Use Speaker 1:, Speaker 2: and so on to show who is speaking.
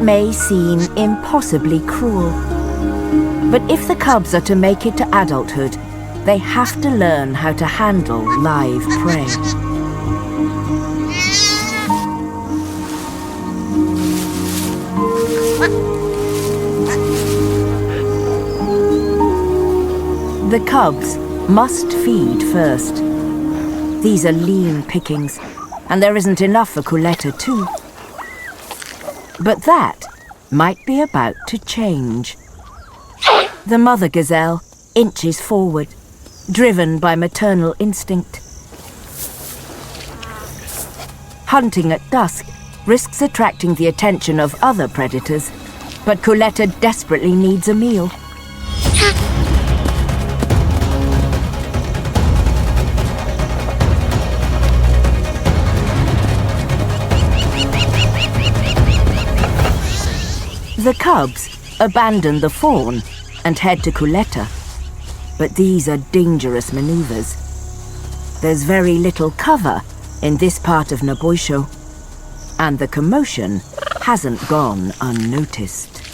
Speaker 1: may seem impossibly cruel. But if the cubs are to make it to adulthood, they have to learn how to handle live prey. The cubs must feed first. These are lean pickings, and there isn't enough for Coletta too. But that might be about to change. The mother gazelle inches forward, driven by maternal instinct. Hunting at dusk risks attracting the attention of other predators, but Coletta desperately needs a meal. The cubs abandon the fawn and head to Coletta, but these are dangerous maneuvers. There's very little cover in this part of Naboisho, and the commotion hasn't gone unnoticed.